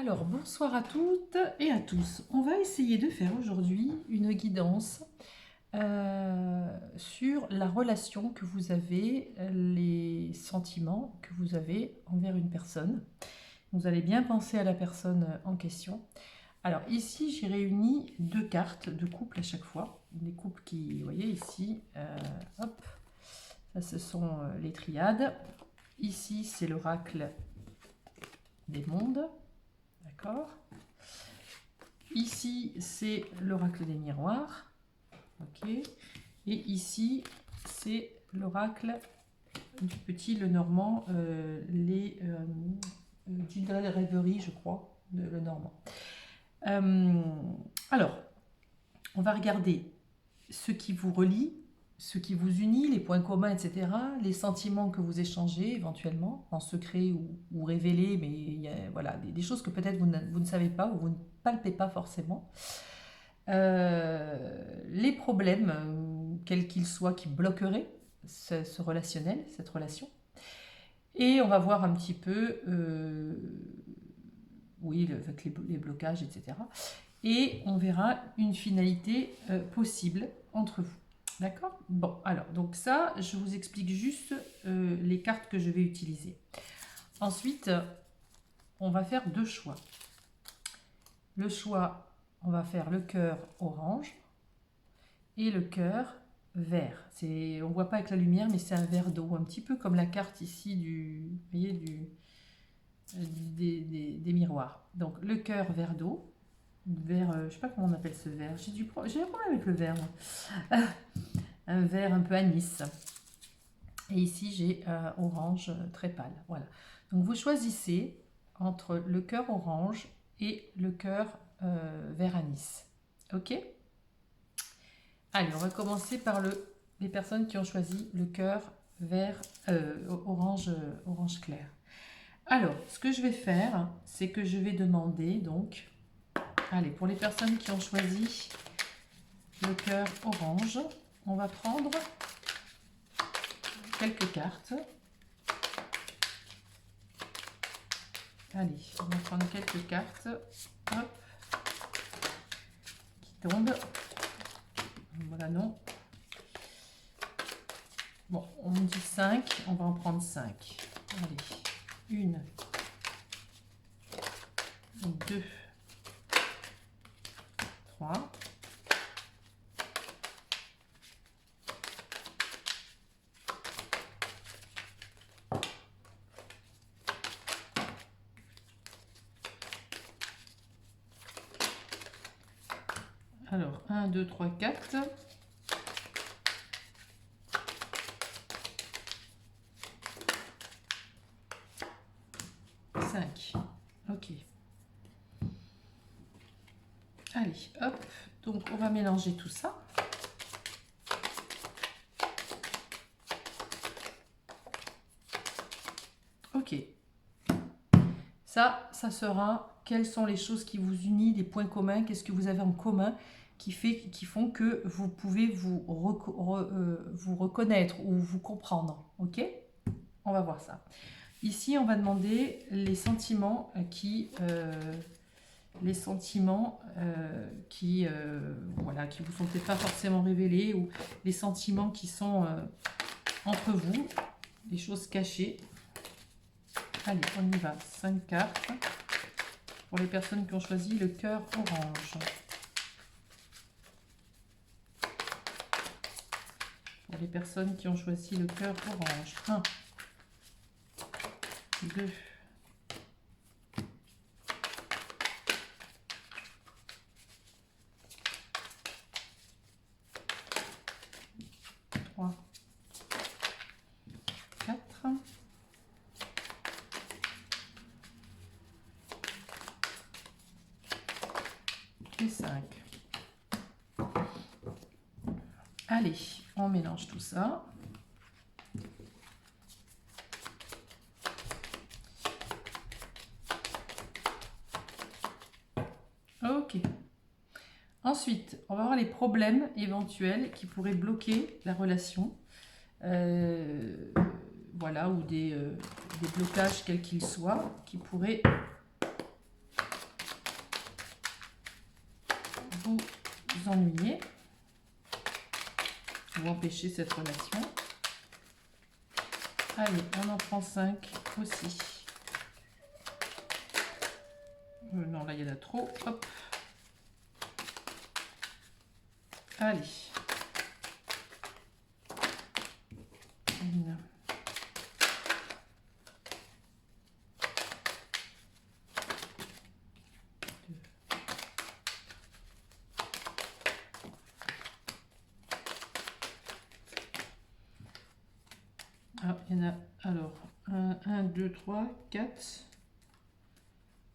Alors, bonsoir à toutes et à tous. On va essayer de faire aujourd'hui une guidance sur la relation que vous avez, les sentiments que vous avez envers une personne. Vous allez bien penser à la personne en question. Alors ici, j'ai réuni deux cartes de couple à chaque fois. Des couples qui, vous voyez ici, hop, ça ce sont les triades. Ici, c'est l'oracle des mondes. D'accord. Ici, c'est l'oracle des miroirs. Ok. Et ici, c'est l'oracle du petit Lenormand, d'une rêverie, je crois, de Lenormand. Alors, on va regarder ce qui vous relie, ce qui vous unit, les points communs, etc., les sentiments que vous échangez éventuellement, en secret ou révélés, mais il y a voilà, des choses que peut-être vous ne savez pas ou vous ne palpez pas forcément. Les problèmes, quels qu'ils soient, qui bloqueraient ce relationnel, cette relation. Et on va voir un petit peu, oui, avec les blocages, etc. Et on verra une finalité possible entre vous. D'accord? Bon, alors, donc ça, je vous explique juste les cartes que je vais utiliser. Ensuite, on va faire deux choix. Le choix, on va faire le cœur orange et le cœur vert. On ne voit pas avec la lumière, mais c'est un vert d'eau, un petit peu comme la carte ici vous voyez, des miroirs. Donc le cœur vert d'eau, vert, je ne sais pas comment on appelle ce vert. J'ai un problème avec le vert. Un vert un peu anis. Et ici j'ai orange très pâle. Voilà. Donc vous choisissez entre le cœur orange et le cœur vert anis. Ok? Allez, on va commencer par les personnes qui ont choisi le cœur vert orange clair. Alors, ce que je vais faire, c'est que je vais demander donc, allez, pour les personnes qui ont choisi le cœur orange, on va prendre quelques cartes. Allez, on va prendre quelques cartes, hop, qui tombent. Voilà, non. Bon, on me dit 5, on va en prendre 5. Allez, 1, 2, 3. Alors, 1, 2, 3, 4. 5. Ok. Allez, hop. Donc, on va mélanger tout ça. Ok. Ça sera quelles sont les choses qui vous unissent, les points communs, qu'est-ce que vous avez en commun qui font que vous pouvez vous reconnaître ou vous comprendre. Ok? On va voir ça. Ici, on va demander les sentiments qui voilà, qui vous sont peut-être pas forcément révélés, ou les sentiments qui sont entre vous, les choses cachées. Allez, on y va. 5 cartes pour les personnes qui ont choisi le cœur orange. Pour les personnes qui ont choisi le cœur orange. 1, 2, 3, 4 et 5. Allez, on mélange tout ça. Ok. Ensuite, on va voir les problèmes éventuels qui pourraient bloquer la relation. Voilà, ou des blocages quels qu'ils soient, qui pourraient ennuyer ou empêcher cette relation. Allez, on en prend 5 aussi. Non, là, il y en a trop. Hop. Allez. 1, 2. Ah, il y en a alors 1, 2, 3, 4.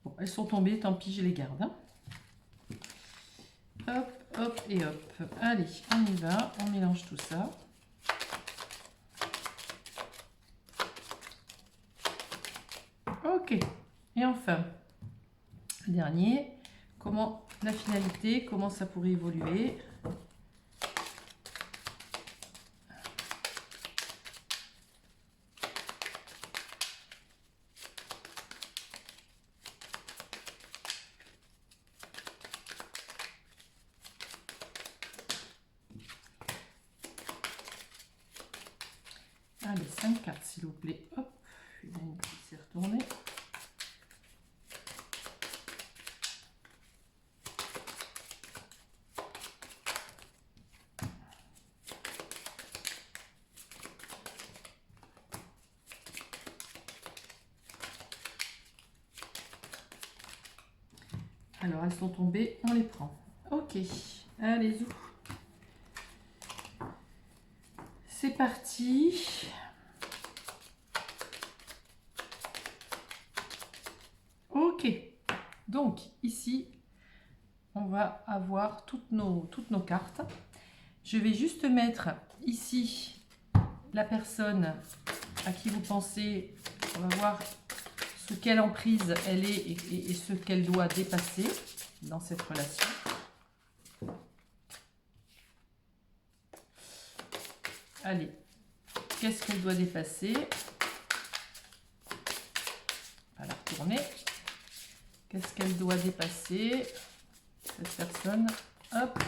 Bon, elles sont tombées, tant pis, je les garde. Hein. Hop, hop et hop. Allez, on y va, on mélange tout ça. Ok, et enfin, le dernier, comment la finalité, comment ça pourrait évoluer. Allez, 5 cartes s'il vous plaît. Hop, il y a une petite s'est retournée. Alors, elles sont tombées, on les prend. Ok, allez, zou. C'est parti. Ok, donc ici, on va avoir toutes nos cartes. Je vais juste mettre ici la personne à qui vous pensez. On va voir ce quelle emprise elle est et ce qu'elle doit dépasser dans cette relation. Allez, qu'est-ce qu'elle doit dépasser? On va la retourner. Qu'est-ce qu'elle doit dépasser, cette personne? Hop,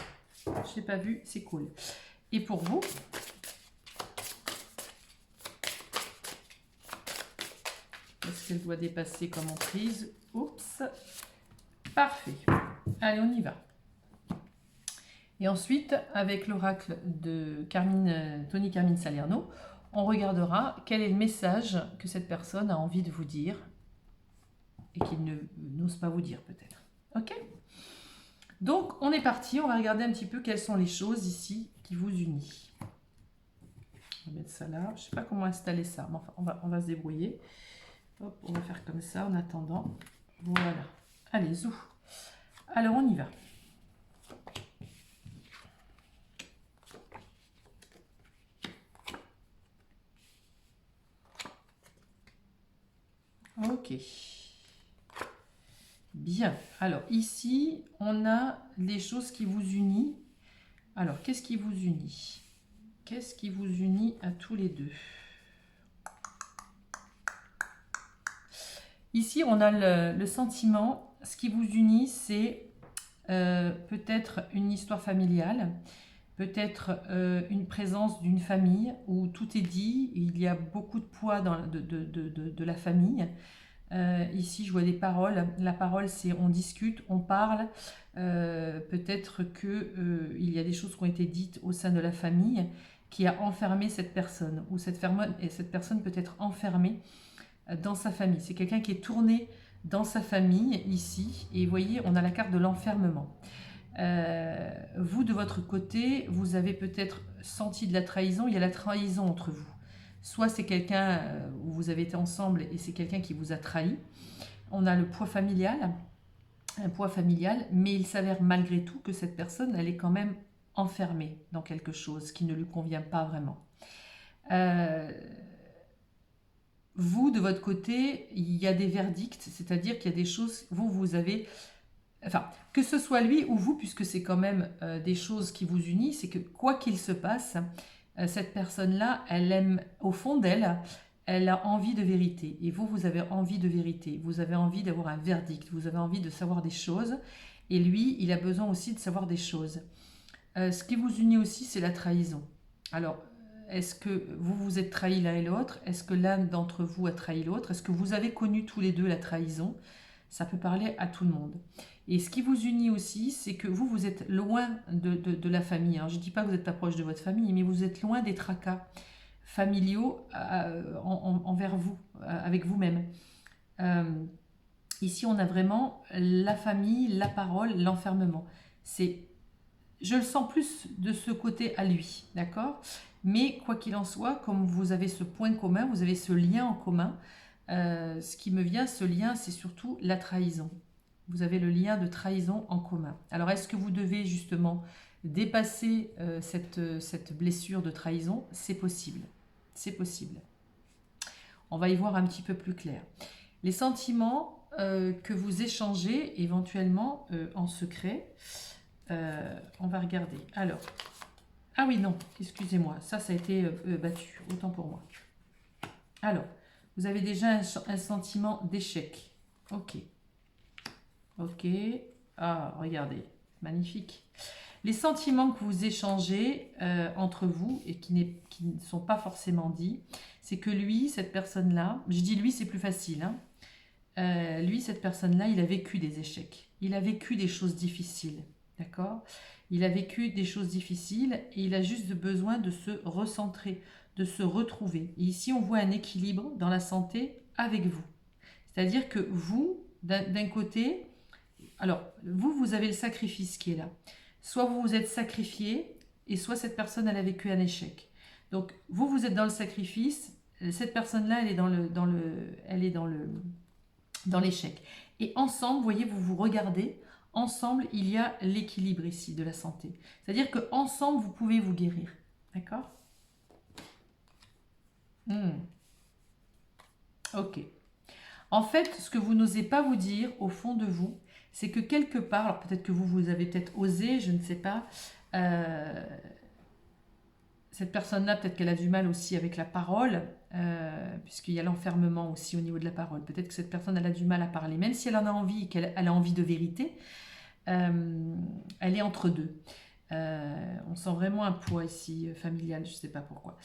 je n'ai pas vu, c'est cool. Et pour vous, qu'est-ce qu'elle doit dépasser comme emprise? Oups, parfait. Allez, on y va. Et ensuite, avec l'oracle de Tony Carmine Salerno, on regardera quel est le message que cette personne a envie de vous dire et qu'il n'ose pas vous dire peut-être. Ok? Donc, on est parti. On va regarder un petit peu quelles sont les choses ici qui vous unissent. On va mettre ça là. Je ne sais pas comment installer ça, mais enfin, on va se débrouiller. Hop, on va faire comme ça en attendant. Voilà. Allez, zou. Alors, on y va. Ok. Bien. Alors, ici, on a les choses qui vous unissent. Alors, qu'est-ce qui vous unit? Qu'est-ce qui vous unit à tous les deux? Ici, on a le sentiment. Ce qui vous unit, c'est peut-être une histoire familiale, peut-être une présence d'une famille où tout est dit, il y a beaucoup de poids de la famille. Ici, je vois des paroles. La parole, c'est on discute, on parle. Peut-être qu'il y a des choses qui ont été dites au sein de la famille qui a enfermé cette personne, ou cette personne peut être enfermée dans sa famille. C'est quelqu'un qui est tourné dans sa famille, ici. Et vous voyez, on a la carte de l'enfermement. Vous, de votre côté, vous avez peut-être senti de la trahison. Il y a la trahison entre vous. Soit c'est quelqu'un où vous avez été ensemble et c'est quelqu'un qui vous a trahi. On a le poids familial, un poids familial, mais il s'avère malgré tout que cette personne, elle est quand même enfermée dans quelque chose qui ne lui convient pas vraiment. Vous, de votre côté, il y a des verdicts, c'est-à-dire qu'il y a des choses, vous avez... Enfin, que ce soit lui ou vous, puisque c'est quand même des choses qui vous unissent, c'est que quoi qu'il se passe, cette personne-là, elle aime, au fond d'elle, elle a envie de vérité. Et vous avez envie de vérité. Vous avez envie d'avoir un verdict. Vous avez envie de savoir des choses. Et lui, il a besoin aussi de savoir des choses. Ce qui vous unit aussi, c'est la trahison. Alors, est-ce que vous vous êtes trahis l'un et l'autre? Est-ce que l'un d'entre vous a trahi l'autre? Est-ce que vous avez connu tous les deux la trahison? Ça peut parler à tout le monde. Et ce qui vous unit aussi, c'est que vous êtes loin de la famille. Alors, je ne dis pas que vous n'êtes pas proche de votre famille, mais vous êtes loin des tracas familiaux envers vous, avec vous-même. Ici, on a vraiment la famille, la parole, l'enfermement. Je le sens plus de ce côté à lui, d'accord? Mais quoi qu'il en soit, comme vous avez ce point commun, vous avez ce lien en commun, ce qui me vient, ce lien, c'est surtout la trahison. Vous avez le lien de trahison en commun. Alors, est-ce que vous devez justement dépasser cette blessure de trahison? C'est possible. C'est possible. On va y voir un petit peu plus clair. Les sentiments que vous échangez éventuellement en secret, on va regarder. Alors, ah oui, non, excusez-moi, ça a été battu, autant pour moi. Alors, vous avez déjà un sentiment d'échec. Ok. Ok. Ah, regardez, magnifique. Les sentiments que vous échangez entre vous et qui ne sont pas forcément dits, c'est que lui, cette personne-là, je dis lui, c'est plus facile, hein. Lui, cette personne-là, il a vécu des échecs. Il a vécu des choses difficiles. D'accord? Il a vécu des choses difficiles et il a juste besoin de se recentrer, de se retrouver. Et ici, on voit un équilibre dans la santé avec vous. C'est-à-dire que vous, d'un côté, alors, vous avez le sacrifice qui est là. Soit vous vous êtes sacrifié et soit cette personne, elle a vécu un échec. Donc, vous êtes dans le sacrifice, cette personne-là, elle est dans l'échec. Et ensemble, vous voyez, vous vous regardez. Ensemble, il y a l'équilibre ici de la santé. C'est-à-dire qu'ensemble, vous pouvez vous guérir. D'accord? Ok. En fait, ce que vous n'osez pas vous dire au fond de vous, c'est que quelque part, alors peut-être que vous avez peut-être osé, je ne sais pas, cette personne-là, peut-être qu'elle a du mal aussi avec la parole, puisqu'il y a l'enfermement aussi au niveau de la parole. Peut-être que cette personne, elle a du mal à parler, même si elle en a envie, qu'elle a envie de vérité, elle est entre deux. On sent vraiment un poids ici, familial, je ne sais pas pourquoi.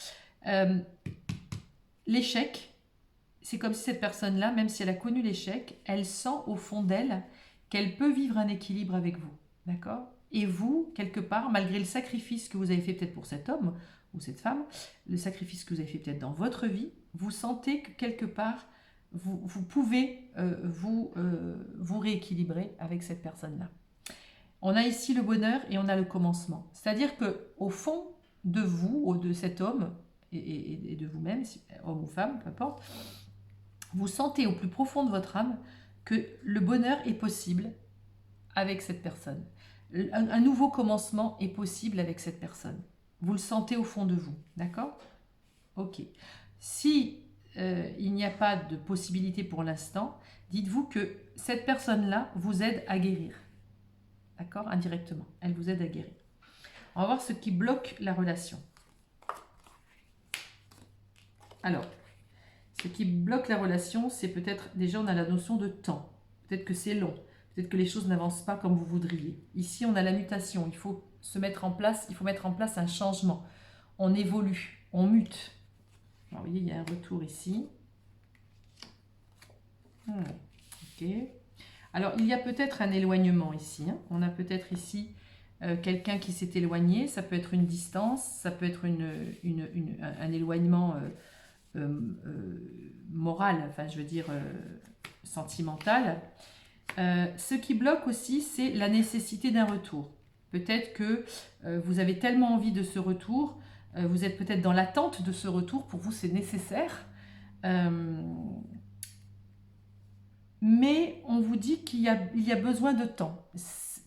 L'échec, c'est comme si cette personne-là, même si elle a connu l'échec, elle sent au fond d'elle qu'elle peut vivre un équilibre avec vous. D'accord? Et vous, quelque part, malgré le sacrifice que vous avez fait peut-être pour cet homme ou cette femme, le sacrifice que vous avez fait peut-être dans votre vie, vous sentez que quelque part, vous pouvez vous rééquilibrer avec cette personne-là. On a ici le bonheur et on a le commencement. C'est-à-dire qu'au fond de vous, ou de cet homme, et de vous-même, homme ou femme, peu importe, vous sentez au plus profond de votre âme que le bonheur est possible avec cette personne. Un nouveau commencement est possible avec cette personne. Vous le sentez au fond de vous, d'accord? Ok. Si il n'y a pas de possibilité pour l'instant, dites-vous que cette personne-là vous aide à guérir. D'accord? Indirectement. Elle vous aide à guérir. On va voir ce qui bloque la relation. Alors, ce qui bloque la relation, c'est peut-être, déjà on a la notion de temps. Peut-être que c'est long. Peut-être que les choses n'avancent pas comme vous voudriez. Ici, on a la mutation. Il faut mettre en place un changement. On évolue, on mute. Alors, vous voyez, il y a un retour ici. Ok. Alors, il y a peut-être un éloignement ici. On a peut-être ici quelqu'un qui s'est éloigné. Ça peut être une distance, ça peut être un éloignement moral, enfin je veux dire sentimental. Ce qui bloque aussi, c'est la nécessité d'un retour. Peut-être que vous avez tellement envie de ce retour, vous êtes peut-être dans l'attente de ce retour, pour vous c'est nécessaire. Mais on vous dit qu'il y a besoin de temps.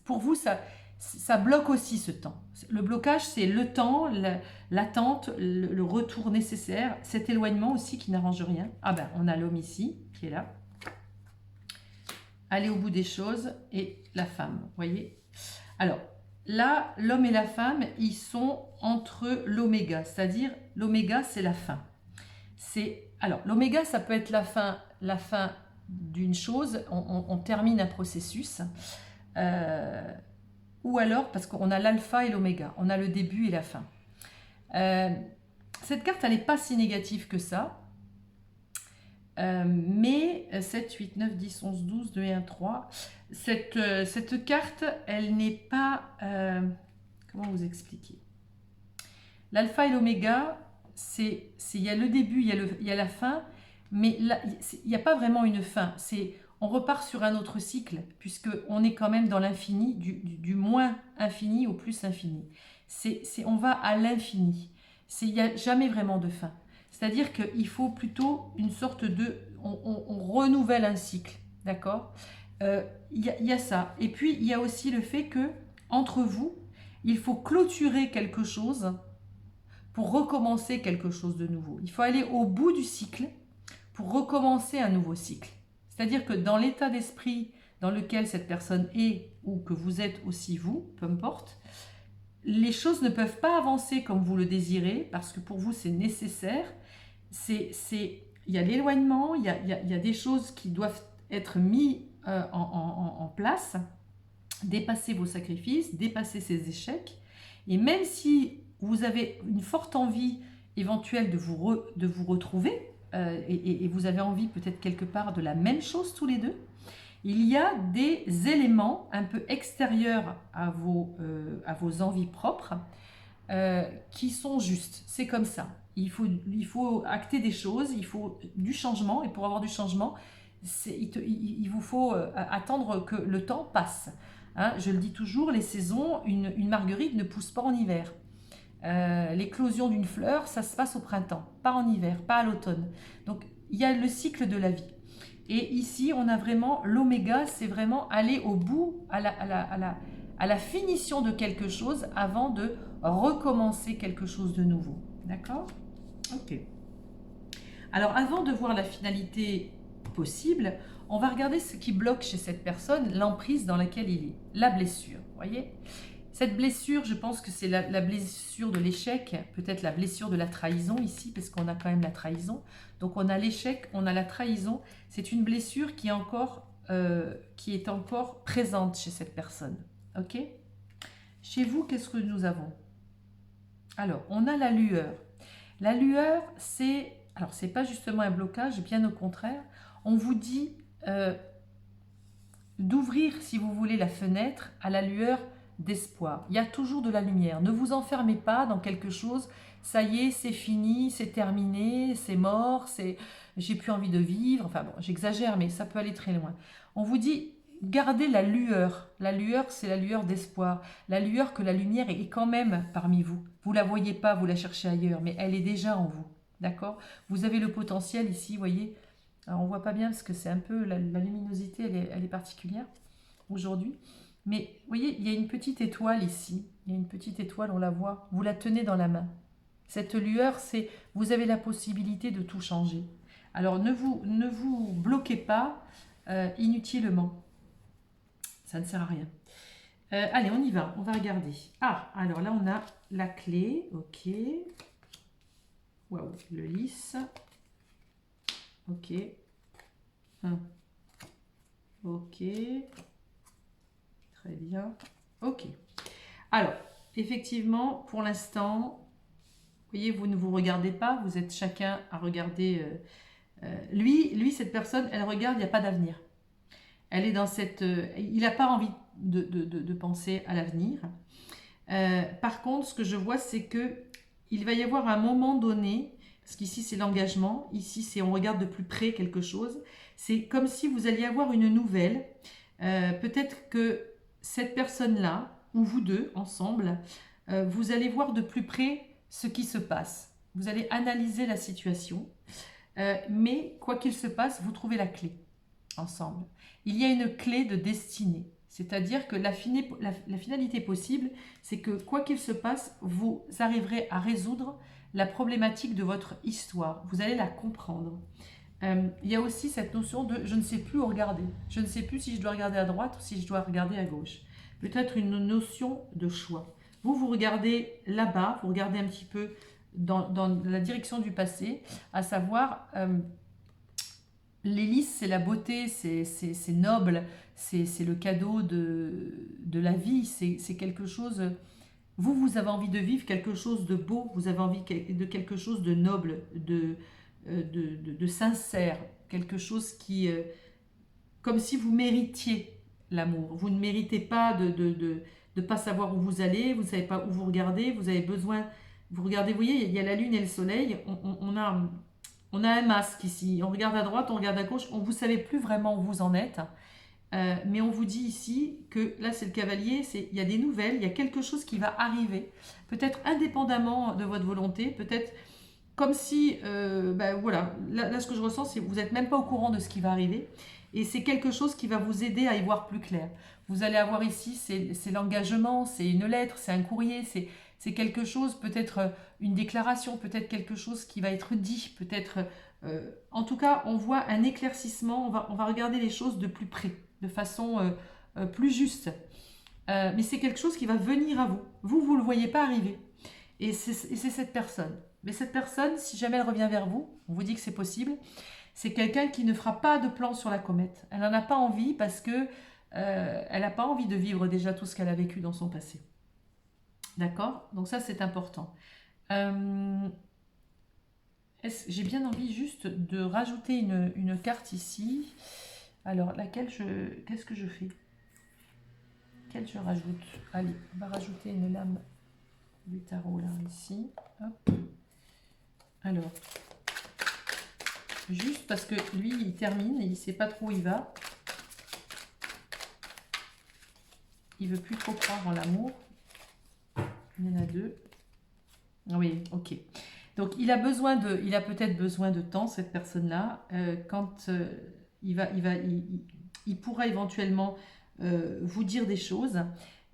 Pour vous, ça bloque aussi ce temps. Le blocage, c'est le temps, l'attente, le retour nécessaire, cet éloignement aussi qui n'arrange rien. Ah ben, on a l'homme ici, qui est là. Aller au bout des choses, et la femme, vous voyez. Alors, là, l'homme et la femme, ils sont entre l'oméga, c'est-à-dire l'oméga, c'est la fin. Alors, l'oméga, ça peut être la fin d'une chose, on termine un processus, ou alors parce qu'on a l'alpha et l'oméga, on a le début et la fin. Cette carte, elle n'est pas si négative que ça. Mais 7, 8, 9, 10, 11, 12, 2 et 1, 3, cette carte, elle n'est pas... comment vous expliquer? L'alpha et l'oméga, il y a le début, il y a la fin, mais là, il n'y a pas vraiment une fin. On repart sur un autre cycle, puisqu'on est quand même dans l'infini, du moins infini au plus infini. On va à l'infini. Il n'y a jamais vraiment de fin. C'est-à-dire qu'il faut plutôt une sorte de... On renouvelle un cycle, d'accord? Il y a ça. Et puis, il y a aussi le fait que, entre vous, il faut clôturer quelque chose pour recommencer quelque chose de nouveau. Il faut aller au bout du cycle pour recommencer un nouveau cycle. C'est-à-dire que dans l'état d'esprit dans lequel cette personne est, ou que vous êtes aussi vous, peu importe, les choses ne peuvent pas avancer comme vous le désirez, parce que pour vous c'est nécessaire. Il y a l'éloignement, il y a des choses qui doivent être mises en place, dépasser vos sacrifices, dépasser ces échecs. Et même si vous avez une forte envie éventuelle de vous retrouver, et vous avez envie peut-être quelque part de la même chose tous les deux, il y a des éléments un peu extérieurs à vos envies propres qui sont justes. C'est comme ça. Il faut acter des choses, il faut du changement, et pour avoir du changement, il vous faut attendre que le temps passe. Hein, je le dis toujours, les saisons, une marguerite ne pousse pas en hiver. L'éclosion d'une fleur, ça se passe au printemps, pas en hiver, pas à l'automne. Donc, il y a le cycle de la vie. Et ici, on a vraiment l'oméga, c'est vraiment aller au bout, à la finition de quelque chose avant de recommencer quelque chose de nouveau. D'accord? Ok. Alors, avant de voir la finalité possible, on va regarder ce qui bloque chez cette personne, l'emprise dans laquelle il est, la blessure. Vous voyez? Cette blessure, je pense que c'est la blessure de l'échec, peut-être la blessure de la trahison ici, parce qu'on a quand même la trahison. Donc on a l'échec, on a la trahison. C'est une blessure qui est encore présente chez cette personne. Ok? Chez vous, qu'est-ce que nous avons? Alors, on a la lueur. La lueur, alors c'est pas justement un blocage, bien au contraire. On vous dit d'ouvrir, si vous voulez, la fenêtre à la lueur d'espoir. Il y a toujours de la lumière. Ne vous enfermez pas dans quelque chose. Ça y est, c'est fini, c'est terminé, c'est mort, j'ai plus envie de vivre. Enfin bon, j'exagère, mais ça peut aller très loin. On vous dit, gardez la lueur. La lueur, c'est la lueur d'espoir. La lueur que la lumière est quand même parmi vous. Vous la voyez pas, vous la cherchez ailleurs, mais elle est déjà en vous. D'accord? Vous avez le potentiel ici, vous voyez. Alors, on voit pas bien parce que c'est un peu, la luminosité, elle est particulière aujourd'hui. Mais vous voyez, il y a une petite étoile ici. Il y a une petite étoile, on la voit. Vous la tenez dans la main. Cette lueur, vous avez la possibilité de tout changer. Alors, ne vous bloquez pas inutilement. Ça ne sert à rien. Allez, on y va. On va regarder. Ah, alors là, on a la clé. Ok. Waouh, le lys. Ok. Ok. Très bien. Ok. Alors, effectivement, pour l'instant, vous voyez, vous ne vous regardez pas, vous êtes chacun à regarder. Lui, cette personne, elle regarde, il n'y a pas d'avenir. Elle est dans cette... il n'a pas envie de penser à l'avenir. Par contre, ce que je vois, c'est que il va y avoir un moment donné, parce qu'ici c'est l'engagement, ici c'est on regarde de plus près quelque chose, c'est comme si vous alliez avoir une nouvelle. Peut-être que cette personne-là, ou vous deux ensemble, vous allez voir de plus près ce qui se passe. Vous allez analyser la situation, mais quoi qu'il se passe, vous trouvez la clé ensemble. Il y a une clé de destinée, c'est-à-dire que la finalité possible, c'est que quoi qu'il se passe, vous arriverez à résoudre la problématique de votre histoire. Vous allez la comprendre. Il y a aussi cette notion de je ne sais plus où regarder. Je ne sais plus si je dois regarder à droite ou si je dois regarder à gauche. Peut-être une notion de choix. Vous regardez là-bas, vous regardez un petit peu dans la direction du passé, à savoir L'hélice, c'est la beauté, c'est noble, c'est le cadeau de la vie, c'est quelque chose... vous avez envie de vivre quelque chose de beau, vous avez envie de quelque chose de noble, de sincère, quelque chose qui... comme si vous méritiez l'amour. Vous ne méritez pas de pas savoir où vous allez, vous ne savez pas où vous regardez, vous avez besoin... Vous regardez, vous voyez, il y a la lune et le soleil, on a un masque ici, on regarde à droite, on regarde à gauche, vous ne savez plus vraiment où vous en êtes. Mais on vous dit ici que là c'est le cavalier, il y a des nouvelles, il y a quelque chose qui va arriver, peut-être indépendamment de votre volonté, peut-être comme si, voilà, là ce que je ressens c'est que vous n'êtes même pas au courant de ce qui va arriver, et c'est quelque chose qui va vous aider à y voir plus clair. Vous allez avoir ici, c'est l'engagement, c'est une lettre, c'est un courrier, c'est quelque chose, peut-être une déclaration, peut-être quelque chose qui va être dit, peut-être... en tout cas, on voit un éclaircissement, on va regarder les choses de plus près, de façon plus juste. Mais c'est quelque chose qui va venir à vous. Vous ne le voyez pas arriver. Et c'est cette personne. Mais cette personne, si jamais elle revient vers vous, on vous dit que c'est possible, c'est quelqu'un qui ne fera pas de plan sur la comète. Elle n'en a pas envie parce que elle n'a pas envie de vivre déjà tout ce qu'elle a vécu dans son passé. D'accord? Donc ça, c'est important. J'ai bien envie juste de rajouter une carte ici. Alors, qu'est-ce que je fais? Quelle je rajoute? Allez, on va rajouter une lame du tarot là, ici. Hop. Alors, juste parce que lui, il termine et il ne sait pas trop où il va. Il veut plus trop croire en l'amour. Il y en a deux. Oui, ok. Donc, il a peut-être besoin de temps, cette personne-là. Quand il pourra éventuellement vous dire des choses.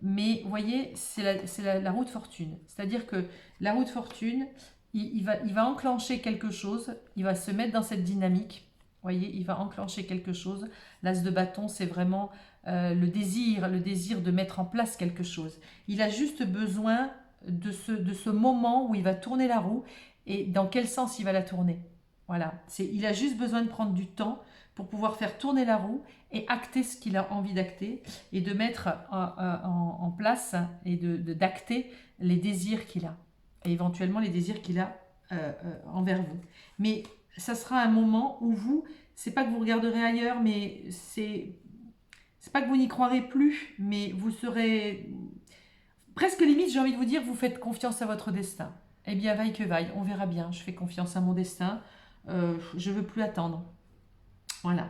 Mais vous voyez, c'est la roue de fortune. C'est-à-dire que la roue de fortune, il va enclencher quelque chose. Il va se mettre dans cette dynamique. Vous voyez, il va enclencher quelque chose. L'as de bâton, c'est vraiment le désir de mettre en place quelque chose. Il a juste besoin de ce moment où il va tourner la roue et dans quel sens il va la tourner. Voilà, il a juste besoin de prendre du temps pour pouvoir faire tourner la roue et acter ce qu'il a envie d'acter et de mettre en place et d'acter les désirs qu'il a et éventuellement les désirs qu'il a envers vous. Mais ça sera un moment où vous, c'est pas que vous regarderez ailleurs, mais c'est pas que vous n'y croirez plus, mais vous serez presque limite, j'ai envie de vous dire, vous faites confiance à votre destin. Eh bien, vaille que vaille, on verra bien. Je fais confiance à mon destin. Je ne veux plus attendre. Voilà.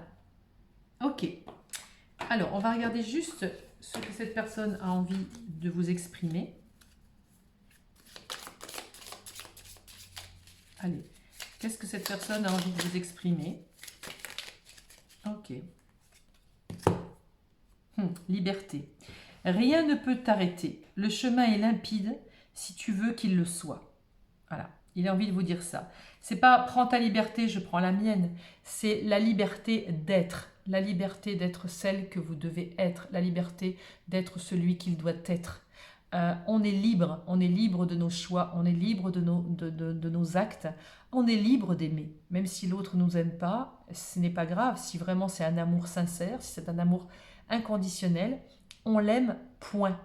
Ok. Alors, on va regarder juste ce que cette personne a envie de vous exprimer. Allez. Qu'est-ce que cette personne a envie de vous exprimer? Ok. Liberté. Rien ne peut t'arrêter. Le chemin est limpide si tu veux qu'il le soit. Voilà, il a envie de vous dire ça. C'est pas prends ta liberté, je prends la mienne. C'est la liberté d'être. La liberté d'être celle que vous devez être. La liberté d'être celui qu'il doit être. On est libre de nos choix, on est libre de nos actes, on est libre d'aimer. Même si l'autre ne nous aime pas, ce n'est pas grave. Si vraiment c'est un amour sincère, si c'est un amour inconditionnel, on l'aime, point.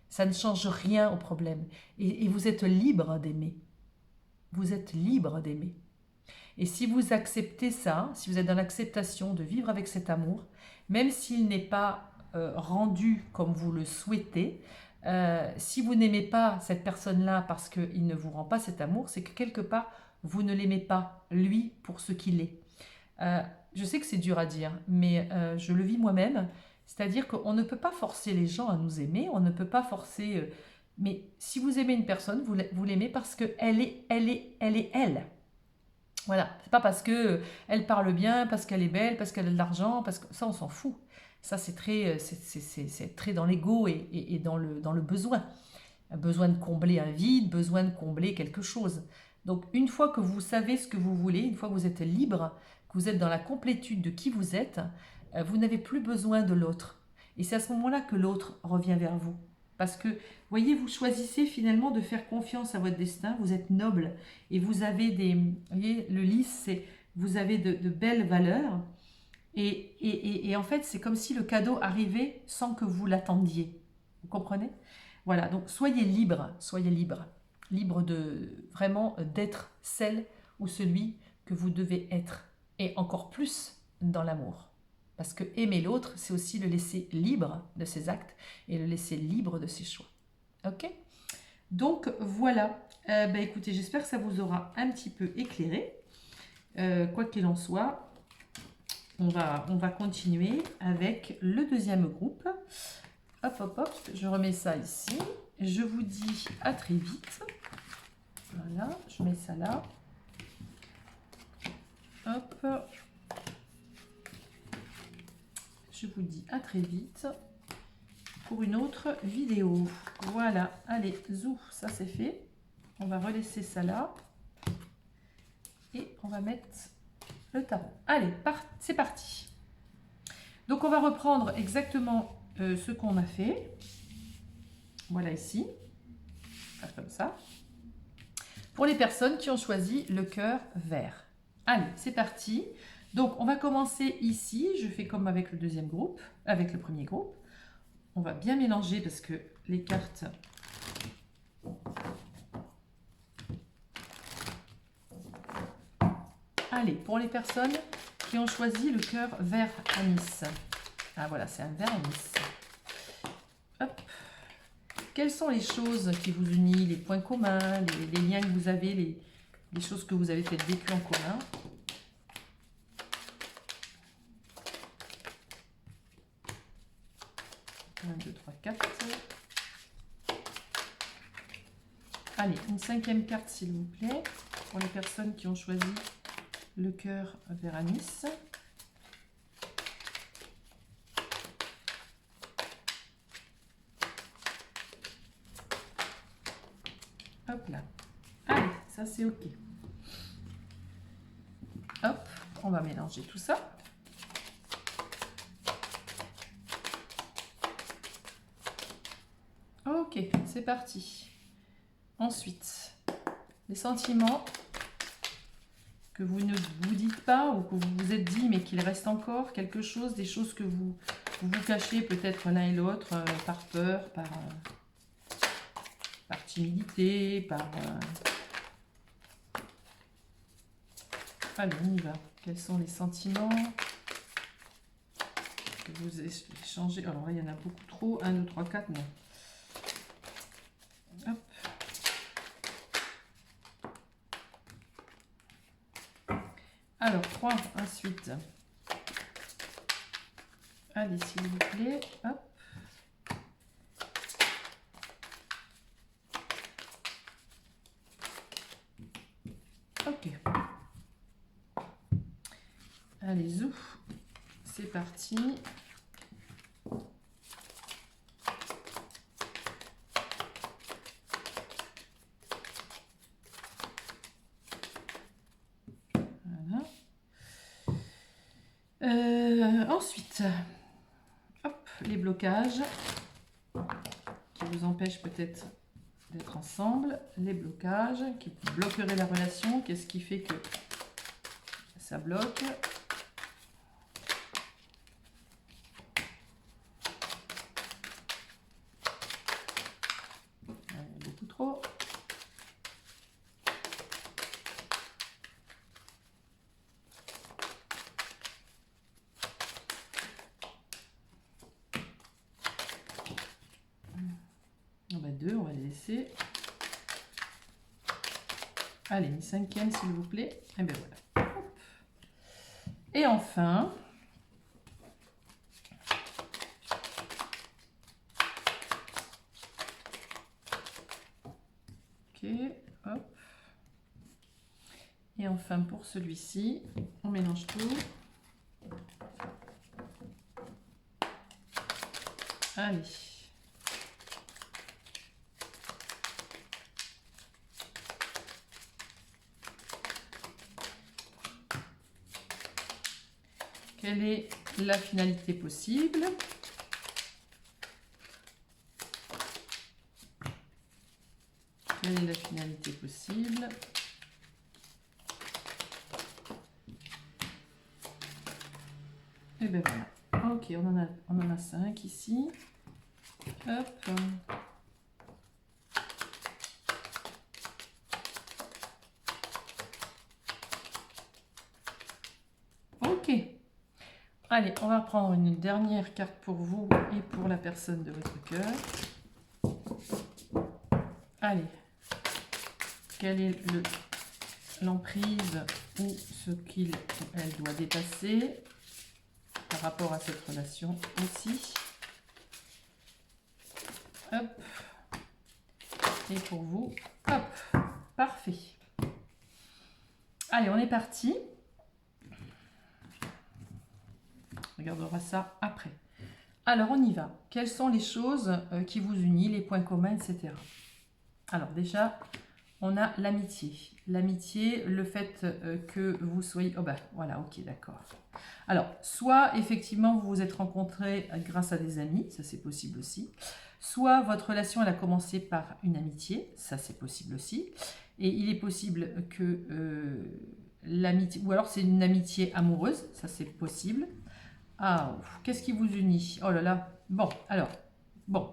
Ça ne change rien au problème. Et vous êtes libre d'aimer. Vous êtes libre d'aimer. Et si vous acceptez ça, si vous êtes dans l'acceptation de vivre avec cet amour, même s'il n'est pas rendu comme vous le souhaitez, si vous n'aimez pas cette personne-là parce qu'il ne vous rend pas cet amour, c'est que quelque part, vous ne l'aimez pas, lui, pour ce qu'il est. Je sais que c'est dur à dire, mais je le vis moi-même. C'est-à-dire qu'on ne peut pas forcer les gens à nous aimer, on ne peut pas forcer... mais si vous aimez une personne, vous l'aimez parce qu'elle est elle. Voilà, c'est pas parce qu'elle parle bien, parce qu'elle est belle, parce qu'elle a de l'argent, parce que ça on s'en fout. Ça c'est très dans l'ego et dans le besoin. Un besoin de combler un vide, besoin de combler quelque chose. Donc une fois que vous savez ce que vous voulez, une fois que vous êtes libre, que vous êtes dans la complétude de qui vous êtes, vous n'avez plus besoin de l'autre. Et c'est à ce moment-là que l'autre revient vers vous. Parce que, voyez, vous choisissez finalement de faire confiance à votre destin, vous êtes noble et vous avez vous voyez, le lys, c'est vous avez de belles valeurs Et en fait, c'est comme si le cadeau arrivait sans que vous l'attendiez. Vous comprenez? Voilà, donc soyez libre, libre de vraiment d'être celle ou celui que vous devez être, et encore plus dans l'amour. Parce que aimer l'autre, c'est aussi le laisser libre de ses actes et le laisser libre de ses choix. Ok? Donc voilà, écoutez, j'espère que ça vous aura un petit peu éclairé. Quoi qu'il en soit, on va continuer avec le deuxième groupe. Hop, hop, hop, je remets ça ici. Je vous dis à très vite. Voilà, je mets ça là. Hop. Je vous dis à très vite pour une autre vidéo. Voilà, allez, zou, ça c'est fait. On va relaisser ça là. Et on va mettre le tarot. Allez, c'est parti. Donc on va reprendre exactement ce qu'on a fait. Voilà ici. Faire comme ça. Pour les personnes qui ont choisi le cœur vert. Allez, c'est parti. Donc on va commencer ici. Je fais comme avec le deuxième groupe, avec le premier groupe. On va bien mélanger parce que les cartes... Allez, pour les personnes qui ont choisi le cœur vert anis. Ah voilà, c'est un vert anis. Hop. Quelles sont les choses qui vous unissent, les points communs, les liens que vous avez, les choses que vous avez peut-être vécues en commun? Un, 2, 3, 4. Allez, une cinquième carte s'il vous plaît, pour les personnes qui ont choisi le cœur vert anis. Hop là. Allez, ça c'est ok. Hop, on va mélanger tout ça. Ok, c'est parti. Ensuite, les sentiments que vous ne vous dites pas ou que vous vous êtes dit mais qu'il reste encore quelque chose, des choses que vous cachez peut-être l'un et l'autre par peur, par timidité, par... Allez, on y va. Quels sont les sentiments que vous échangez? Alors là, il y en a beaucoup trop. 1, 2, 3, 4, non. Hop. Alors, 3, ensuite. Allez, s'il vous plaît. Hop. Ok. Allez, zou. C'est parti. Ensuite, hop, les blocages qui vous empêchent peut-être d'être ensemble, les blocages qui bloqueraient la relation, qu'est-ce qui fait que ça bloque? Beaucoup trop. On va les laisser. Allez, une cinquième s'il vous plaît. Et bien voilà. Hop. Et enfin, ok, hop. Et enfin pour celui-ci, on mélange tout. Allez. Quelle est la finalité possible? Quelle est la finalité possible? Et ben voilà. Ok, on en a 5 ici. Hop. Ok. Allez, on va prendre une dernière carte pour vous et pour la personne de votre cœur. Allez. Quelle est l'emprise ou ce qu'il ou elle doit dépasser par rapport à cette relation aussi. Hop. Et pour vous, hop. Parfait. Allez, on est parti. On regardera ça après. Alors, on y va. Quelles sont les choses qui vous unissent, les points communs, etc. Alors, déjà, on a l'amitié. L'amitié, le fait que vous soyez... Oh ben, voilà, ok, d'accord. Alors, soit, effectivement, vous vous êtes rencontrés grâce à des amis, ça c'est possible aussi. Soit, votre relation, elle a commencé par une amitié, ça c'est possible aussi. Et il est possible que l'amitié... Ou alors, c'est une amitié amoureuse, ça c'est possible. Ah, qu'est-ce qui vous unit? Oh là là. Bon, alors, bon.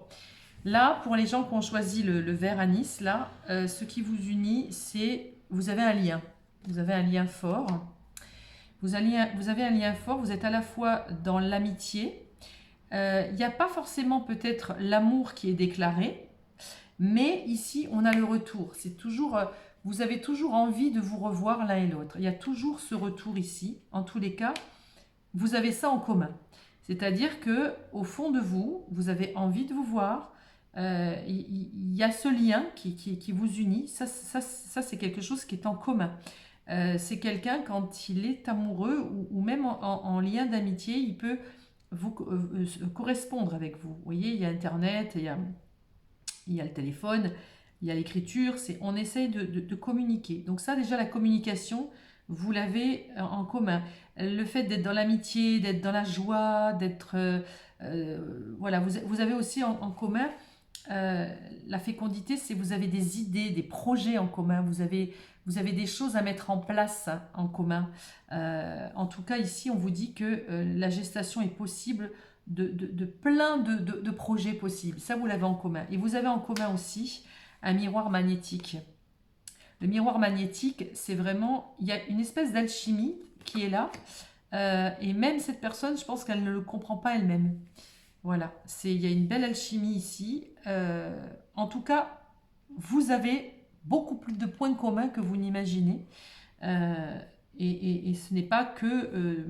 Là, pour les gens qui ont choisi le vert anis, là, ce qui vous unit, c'est... Vous avez un lien. Vous avez un lien fort. Vous avez un lien fort. Vous êtes à la fois dans l'amitié. Il n'y a pas forcément peut-être l'amour qui est déclaré. Mais ici, on a le retour. C'est toujours... vous avez toujours envie de vous revoir l'un et l'autre. Il y a toujours ce retour ici. En tous les cas, vous avez ça en commun. C'est-à-dire que au fond de vous, vous avez envie de vous voir. Il y a ce lien qui vous unit. Ça c'est quelque chose qui est en commun. C'est quelqu'un, quand il est amoureux ou même en lien d'amitié, il peut vous correspondre avec vous. Vous voyez, il y a Internet, il y a le téléphone, il y a l'écriture. On essaye de communiquer. Donc ça, déjà, la communication, vous l'avez en commun. Le fait d'être dans l'amitié, d'être dans la joie, d'être... voilà, vous avez aussi en commun la fécondité, c'est vous avez des idées, des projets en commun, vous avez des choses à mettre en place en commun. En tout cas, ici, on vous dit que la gestation est possible de plein de projets possibles. Ça, vous l'avez en commun. Et vous avez en commun aussi un miroir magnétique. Le miroir magnétique, c'est vraiment... Il y a une espèce d'alchimie qui est là. Et même cette personne, je pense qu'elle ne le comprend pas elle-même. Voilà, il y a une belle alchimie ici. En tout cas, vous avez beaucoup plus de points communs que vous n'imaginez. Et ce n'est pas que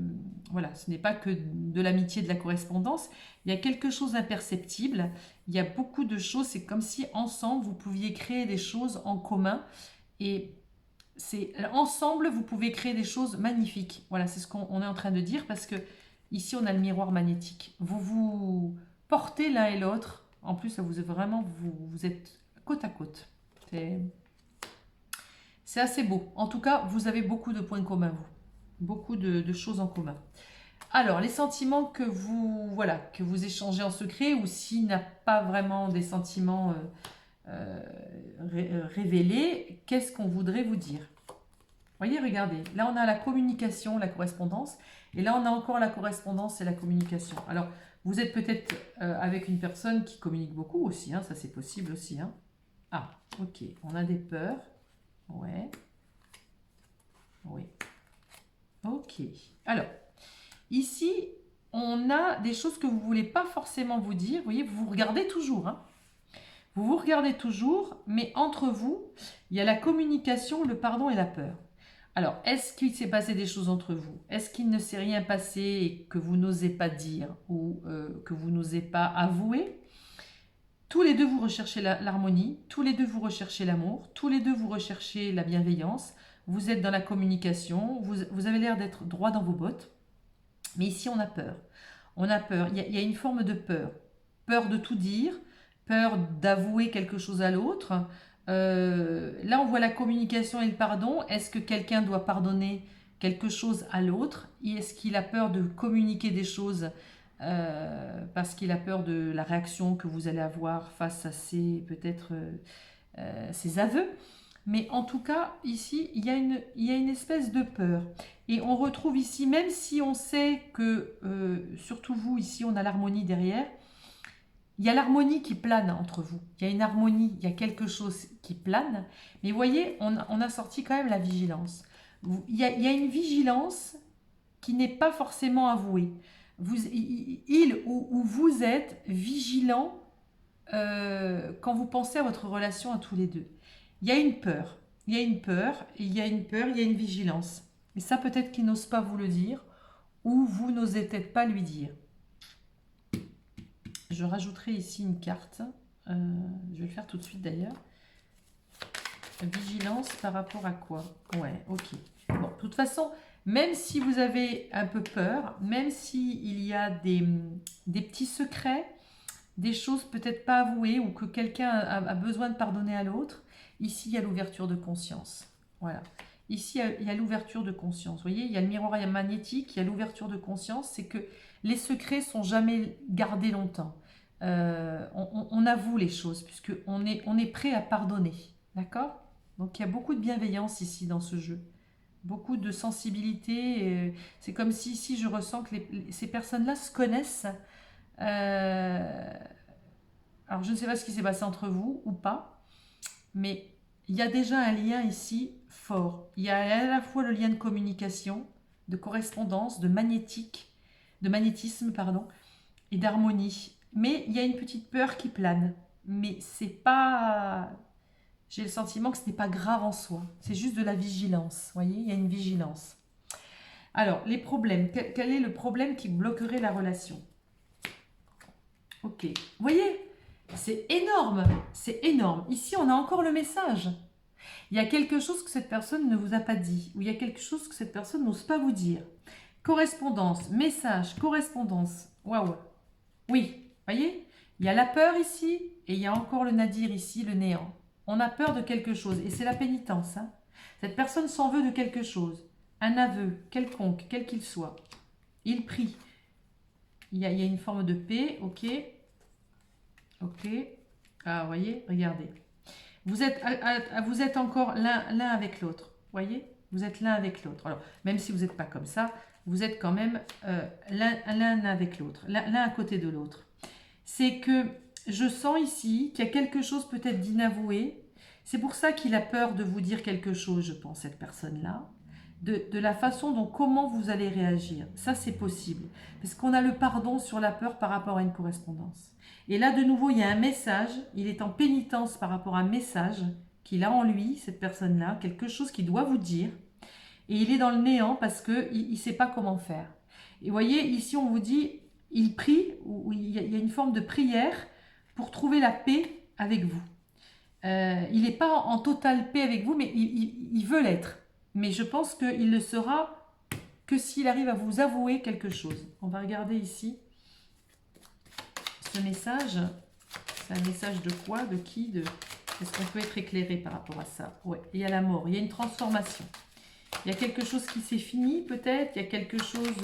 voilà, ce n'est pas que de l'amitié, de la correspondance. Il y a quelque chose d'imperceptible. Il y a beaucoup de choses. C'est comme si ensemble vous pouviez créer des choses en commun. Et c'est ensemble vous pouvez créer des choses magnifiques. Voilà, c'est ce qu'on est en train de dire parce que ici on a le miroir magnétique. Vous vous portez l'un et l'autre. En plus, ça vous est vraiment vous êtes côte à côte. C'est assez beau. En tout cas, vous avez beaucoup de points communs, vous. Beaucoup de choses en commun. Alors, les sentiments que vous échangez en secret, ou s'il n'a pas vraiment des sentiments révélés, qu'est-ce qu'on voudrait vous dire? Voyez, regardez. Là, on a la communication, la correspondance. Et là, on a encore la correspondance et la communication. Alors, vous êtes peut-être avec une personne qui communique beaucoup aussi. Hein, ça, c'est possible aussi. Hein. Ah, ok. On a des peurs. Ouais. Oui. Ok. Alors, ici, on a des choses que vous ne voulez pas forcément vous dire. Vous voyez, vous vous regardez toujours. Hein. Vous vous regardez toujours, mais entre vous, il y a la communication, le pardon et la peur. Alors, est-ce qu'il s'est passé des choses entre vous? Est-ce qu'il ne s'est rien passé et que vous n'osez pas dire ou que vous n'osez pas avouer? Tous les deux, vous recherchez l'harmonie, tous les deux, vous recherchez l'amour, tous les deux, vous recherchez la bienveillance, vous êtes dans la communication, vous avez l'air d'être droit dans vos bottes. Mais ici, on a peur. On a peur. Il y a une forme de peur. Peur de tout dire, peur d'avouer quelque chose à l'autre. Là, on voit la communication et le pardon. Est-ce que quelqu'un doit pardonner quelque chose à l'autre? Est-ce qu'il a peur de communiquer des choses parce qu'il a peur de la réaction que vous allez avoir face à ses, peut-être, ses aveux? Mais en tout cas, ici, il y a une espèce de peur. Et on retrouve ici, même si on sait que, surtout vous, ici, on a l'harmonie derrière, il y a l'harmonie qui plane entre vous. Il y a une harmonie, il y a quelque chose qui plane. Mais vous voyez, on a sorti quand même la vigilance. Il y a une vigilance qui n'est pas forcément avouée. Il ou vous êtes vigilant quand vous pensez à votre relation à tous les deux. Il y a une peur. Il y a une peur, il y a une peur, il y a une vigilance. Et ça, peut-être qu'il n'ose pas vous le dire, ou vous n'osez peut-être pas lui dire. Je rajouterai ici une carte. Je vais le faire tout de suite d'ailleurs. Vigilance par rapport à quoi? Ouais, ok. Bon, de toute façon, même si vous avez un peu peur, même s'il y a des petits secrets, des choses peut-être pas avouées ou que quelqu'un a besoin de pardonner à l'autre, ici il y a l'ouverture de conscience. Voilà. Ici il y a l'ouverture de conscience. Vous voyez, il y a le miroir magnétique, il y a l'ouverture de conscience. C'est que les secrets sont jamais gardés longtemps. On avoue les choses puisqu'on est prêt à pardonner. D'accord? Donc il y a beaucoup de bienveillance ici dans ce jeu. Beaucoup de sensibilité. C'est comme si ici je ressens que ces personnes-là se connaissent. Alors je ne sais pas ce qui s'est passé entre vous ou pas, mais il y a déjà un lien ici fort. Il y a à la fois le lien de communication, de correspondance, de magnétisme, pardon, et d'harmonie. Mais il y a une petite peur qui plane. Mais c'est pas... J'ai le sentiment que ce n'est pas grave en soi. C'est juste de la vigilance. Vous voyez, il y a une vigilance. Alors, les problèmes. Quel est le problème qui bloquerait la relation? Ok. Vous voyez, c'est énorme. C'est énorme. Ici, on a encore le message. Il y a quelque chose que cette personne ne vous a pas dit. Ou il y a quelque chose que cette personne n'ose pas vous dire. Correspondance, message, correspondance. Waouh. Oui, voyez, il y a la peur ici et il y a encore le nadir ici, le néant. On a peur de quelque chose et c'est la pénitence. Hein. Cette personne s'en veut de quelque chose. Un aveu, quelconque, quel qu'il soit. Il prie. Il y a une forme de paix, ok. Ok. Ah, vous voyez, regardez. Vous êtes encore l'un avec l'autre. Voyez, vous êtes l'un avec l'autre. Alors, même si vous n'êtes pas comme ça, vous êtes quand même l'un avec l'autre, l'un à côté de l'autre. C'est que je sens ici qu'il y a quelque chose peut-être d'inavoué. C'est pour ça qu'il a peur de vous dire quelque chose, je pense, cette personne-là. De la façon dont comment vous allez réagir. Ça, c'est possible. Parce qu'on a le pardon sur la peur par rapport à une correspondance. Et là, de nouveau, il y a un message. Il est en pénitence par rapport à un message qu'il a en lui, cette personne-là, quelque chose qu'il doit vous dire. Et il est dans le néant parce qu'il ne sait pas comment faire. Et vous voyez, ici, on vous dit, il prie, ou il y a une forme de prière pour trouver la paix avec vous. Il n'est pas en totale paix avec vous, mais il veut l'être. Mais je pense qu'il le sera que s'il arrive à vous avouer quelque chose. On va regarder ici ce message. C'est un message de quoi? De qui? Est-ce qu'on peut être éclairé par rapport à ça? Ouais, il y a la mort, il y a une transformation. Il y a quelque chose qui s'est fini peut-être, il y a quelque chose...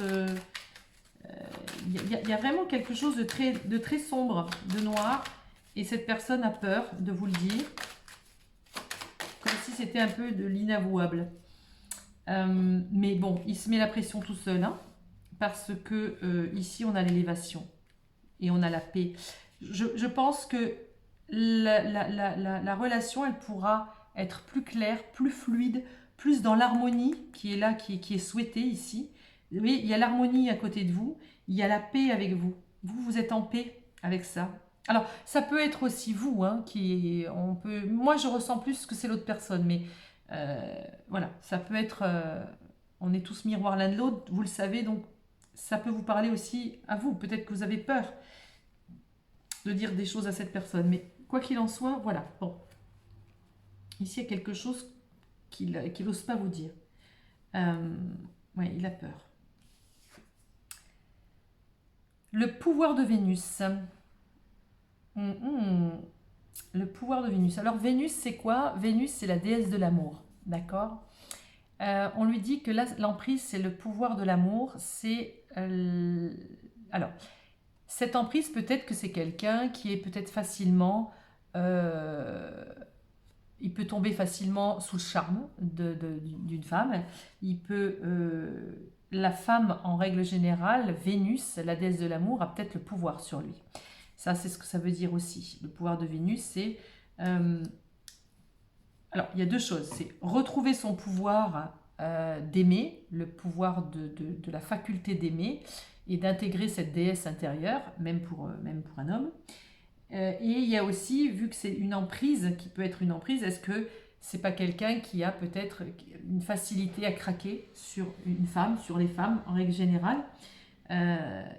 il y a vraiment quelque chose de très sombre, de noir. Et cette personne a peur de vous le dire. Comme si c'était un peu de l'inavouable. Mais bon, il se met la pression tout seul. Hein, parce que ici, on a l'élévation. Et on a la paix. Je pense que la relation, elle pourra être plus claire, plus fluide, plus dans l'harmonie qui est là, qui est souhaitée ici. Vous voyez, il y a l'harmonie à côté de vous, il y a la paix avec vous. Vous êtes en paix avec ça. Alors, ça peut être aussi vous, hein, moi, je ressens plus que c'est l'autre personne, mais voilà, ça peut être... on est tous miroirs l'un de l'autre, vous le savez, donc ça peut vous parler aussi à vous. Peut-être que vous avez peur de dire des choses à cette personne, mais quoi qu'il en soit, voilà. Bon, ici, il y a quelque chose qu'il n'ose pas vous dire. Ouais, il a peur. Le pouvoir de Vénus. Le pouvoir de Vénus. Alors, Vénus, c'est quoi? Vénus, c'est la déesse de l'amour. D'accord? On lui dit que l'emprise, c'est le pouvoir de l'amour. C'est... alors, cette emprise, peut-être que c'est quelqu'un qui est peut-être facilement il peut tomber facilement sous le charme d'une femme. Il peut, la femme, en règle générale, Vénus, la déesse de l'amour, a peut-être le pouvoir sur lui. Ça, c'est ce que ça veut dire aussi. Le pouvoir de Vénus, c'est... alors, il y a deux choses. C'est retrouver son pouvoir d'aimer, le pouvoir de la faculté d'aimer, et d'intégrer cette déesse intérieure, même pour un homme. Et il y a aussi, vu que c'est une emprise, qui peut être une emprise, est-ce que c'est pas quelqu'un qui a peut-être une facilité à craquer sur une femme, sur les femmes en règle générale.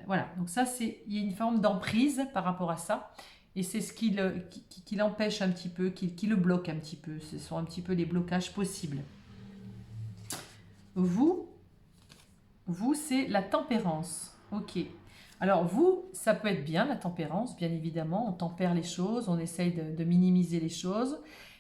Voilà, donc ça, il y a une forme d'emprise par rapport à ça. Et c'est ce qui l'empêche un petit peu, qui le bloque un petit peu. Ce sont un petit peu les blocages possibles. Vous, c'est la tempérance. Ok. Alors vous, ça peut être bien la tempérance, bien évidemment. On tempère les choses, on essaye de minimiser les choses.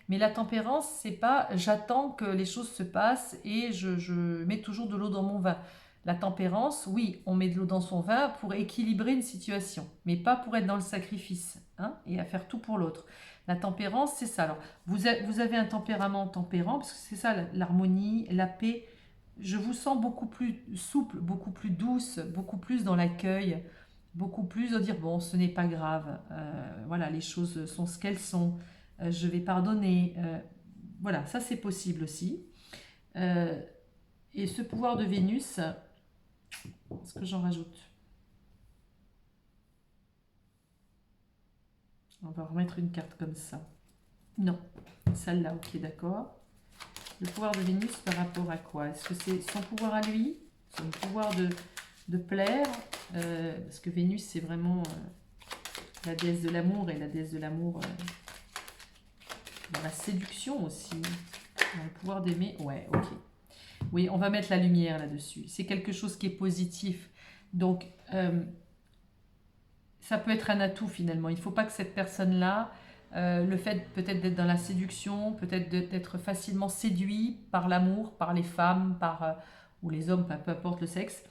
Mais la tempérance, c'est pas j'attends que les choses se passent et je mets toujours de l'eau dans mon vin. La tempérance, oui, on met de l'eau dans son vin pour équilibrer une situation, mais pas pour être dans le sacrifice, hein, et à faire tout pour l'autre. La tempérance, c'est ça. Alors, vous avez un tempérament tempérant, parce que c'est ça, l'harmonie, la paix. Je vous sens beaucoup plus souple, beaucoup plus douce, beaucoup plus dans l'accueil, beaucoup plus de dire, bon, ce n'est pas grave, voilà, les choses sont ce qu'elles sont, je vais pardonner. Voilà, ça c'est possible aussi. Et ce pouvoir de Vénus, est-ce que j'en rajoute? On va remettre une carte comme ça. Non, celle-là, ok, d'accord. Le pouvoir de Vénus par rapport à quoi? Est-ce que c'est son pouvoir à lui? Son pouvoir de plaire? Parce que Vénus, c'est vraiment la déesse de l'amour, et la déesse de l'amour dans la séduction aussi. Dans le pouvoir d'aimer. Ouais, ok. Oui, on va mettre la lumière là-dessus. C'est quelque chose qui est positif. Donc, ça peut être un atout finalement. Il ne faut pas que cette personne-là, le fait peut-être d'être dans la séduction, peut-être d'être facilement séduit par l'amour, par les femmes, ou les hommes, peu importe le sexe,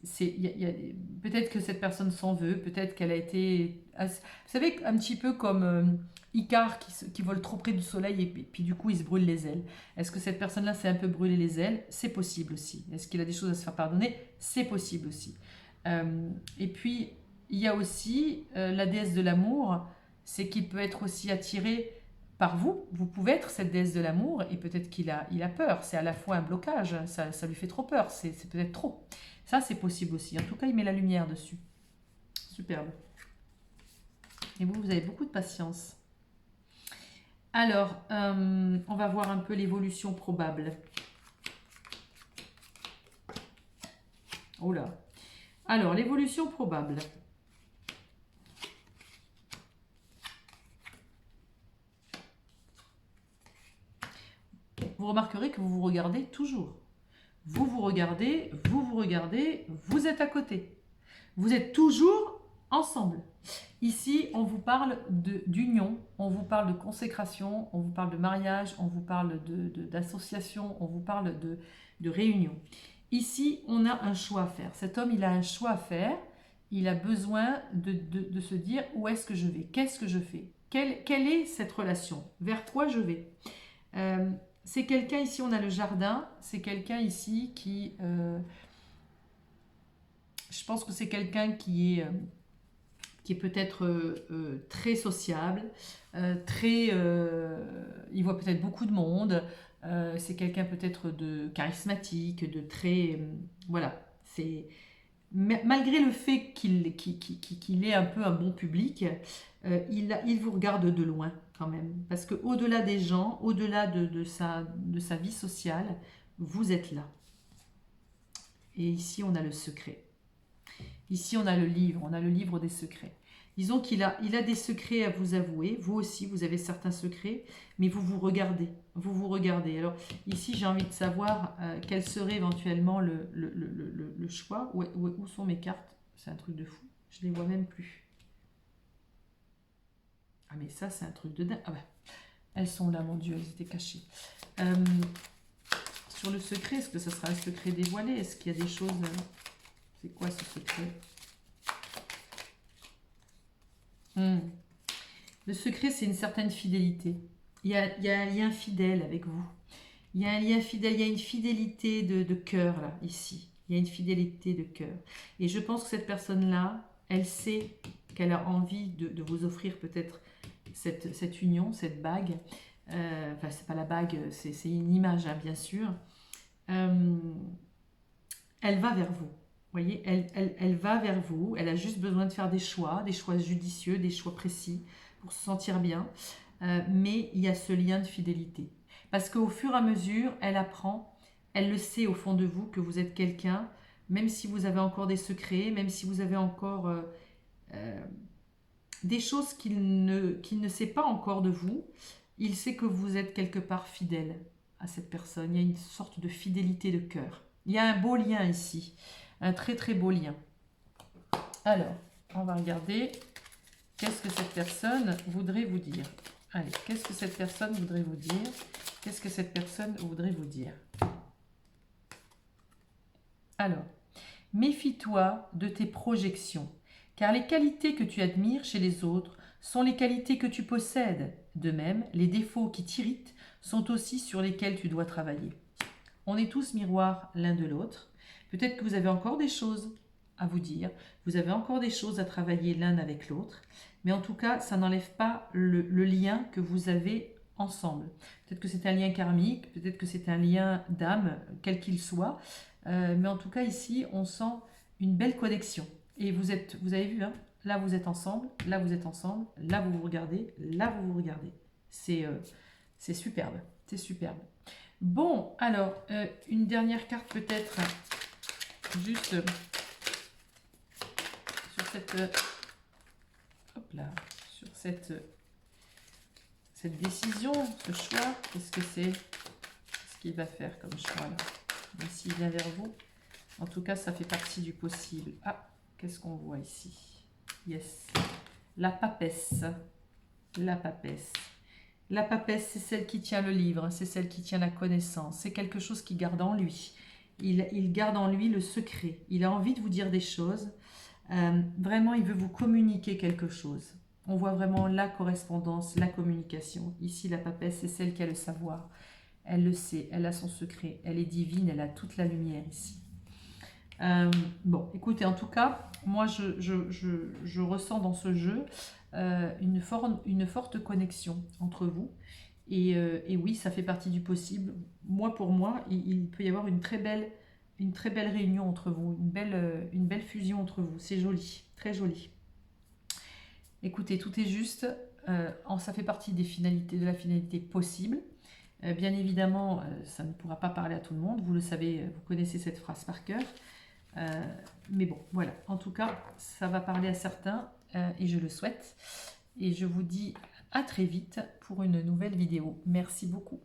peut-être que cette personne s'en veut, peut-être qu'elle a été... Vous savez, un petit peu comme Icare qui vole trop près du soleil et puis du coup il se brûle les ailes. Est-ce que cette personne-là s'est un peu brûlé les ailes? C'est possible aussi. Est-ce qu'il a des choses à se faire pardonner? C'est possible aussi. Et puis, il y a aussi la déesse de l'amour, c'est qu'il peut être aussi attiré par vous. Vous pouvez être cette déesse de l'amour et peut-être qu'il a peur. C'est à la fois un blocage, ça lui fait trop peur, c'est peut-être trop. Ça, c'est possible aussi. En tout cas, il met la lumière dessus. Superbe. Et vous avez beaucoup de patience. Alors, on va voir un peu l'évolution probable. Oh là. Alors, l'évolution probable. Vous remarquerez que vous vous regardez toujours. Vous vous regardez, vous êtes à côté. Vous êtes toujours ensemble. Ici, on vous parle d'union, on vous parle de consécration, on vous parle de mariage, on vous parle d'association, on vous parle de réunion. Ici, on a un choix à faire. Cet homme, il a un choix à faire. Il a besoin de se dire où est-ce que je vais, qu'est-ce que je fais, quelle est cette relation, vers quoi je vais. C'est quelqu'un, ici on a le jardin, c'est quelqu'un ici qui... je pense que c'est quelqu'un qui est peut-être très sociable, il voit peut-être beaucoup de monde, c'est quelqu'un peut-être de charismatique, de très... voilà, c'est... Malgré le fait qu'il ait un peu un bon public, il vous regarde de loin quand même. Parce qu'au-delà des gens, au-delà de sa vie sociale, vous êtes là. Et ici, on a le secret. Ici, on a le livre des secrets. Disons qu'il a des secrets à vous avouer. Vous aussi, vous avez certains secrets, mais vous vous regardez. Vous vous regardez. Alors, ici, j'ai envie de savoir quel serait éventuellement le choix. Où sont mes cartes? C'est un truc de fou. Je ne les vois même plus. Ah, mais ça, c'est un truc de dingue. Ah, bah, elles sont là, mon Dieu, elles étaient cachées. Sur le secret, est-ce que ça sera un secret dévoilé? Est-ce qu'il y a des choses... C'est quoi ce secret? Le secret, c'est une certaine fidélité. il y a un lien fidèle avec vous. Il y a un lien fidèle, il y a une fidélité de cœur là, ici. Il y a une fidélité de cœur. Et je pense que cette personne-là, elle sait qu'elle a envie de vous offrir peut-être cette union, cette bague. Enfin, c'est pas la bague, c'est une image, hein, bien sûr. Elle va vers vous. Vous voyez, elle va vers vous. Elle a juste besoin de faire des choix judicieux, des choix précis pour se sentir bien. Mais il y a ce lien de fidélité. Parce qu'au fur et à mesure, elle apprend, elle le sait au fond de vous que vous êtes quelqu'un, même si vous avez encore des secrets, même si vous avez encore des choses qu'il ne sait pas encore de vous, il sait que vous êtes quelque part fidèle à cette personne. Il y a une sorte de fidélité de cœur. Il y a un beau lien ici, un très très beau lien. Alors, on va regarder qu'est-ce que cette personne voudrait vous dire. Allez, qu'est-ce que cette personne voudrait vous dire? Qu'est-ce que cette personne voudrait vous dire? Alors, méfie-toi de tes projections, car les qualités que tu admires chez les autres sont les qualités que tu possèdes. De même, les défauts qui t'irritent sont aussi sur lesquels tu dois travailler. On est tous miroirs l'un de l'autre. Peut-être que vous avez encore des choses à vous dire, vous avez encore des choses à travailler l'un avec l'autre, mais en tout cas, ça n'enlève pas le lien que vous avez ensemble. Peut-être que c'est un lien karmique, peut-être que c'est un lien d'âme, quel qu'il soit, mais en tout cas ici, on sent une belle connexion. Et vous avez vu, hein, là vous êtes ensemble, là vous êtes ensemble, là vous vous regardez, là vous vous regardez. C'est superbe, c'est superbe. Bon, alors, une dernière carte peut-être, juste sur cette, hop là, sur cette décision, ce choix. Qu'est-ce que c'est? Qu'est-ce qu'il va faire comme choix là? Même s'il vient vers vous. En tout cas, ça fait partie du possible. Ah, qu'est-ce qu'on voit ici? Yes, la papesse. La papesse. La papesse, c'est celle qui tient le livre, c'est celle qui tient la connaissance, c'est quelque chose qu'il garde en lui. Il garde en lui le secret, il a envie de vous dire des choses, vraiment il veut vous communiquer quelque chose. On voit vraiment la correspondance, la communication. Ici, la papesse, c'est celle qui a le savoir, elle le sait, elle a son secret, elle est divine, elle a toute la lumière ici. Bon, écoutez, en tout cas, moi je ressens dans ce jeu une forte connexion entre vous. Et oui, ça fait partie du possible. Moi, pour moi, il peut y avoir une très belle réunion entre vous, une belle fusion entre vous. C'est joli, très joli. Écoutez, tout est juste. Ça fait partie de la finalité possible. Bien évidemment, ça ne pourra pas parler à tout le monde. Vous le savez, vous connaissez cette phrase par cœur. Mais bon, voilà. En tout cas, ça va parler à certains et je le souhaite. Et je vous dis à très vite pour une nouvelle vidéo. Merci beaucoup.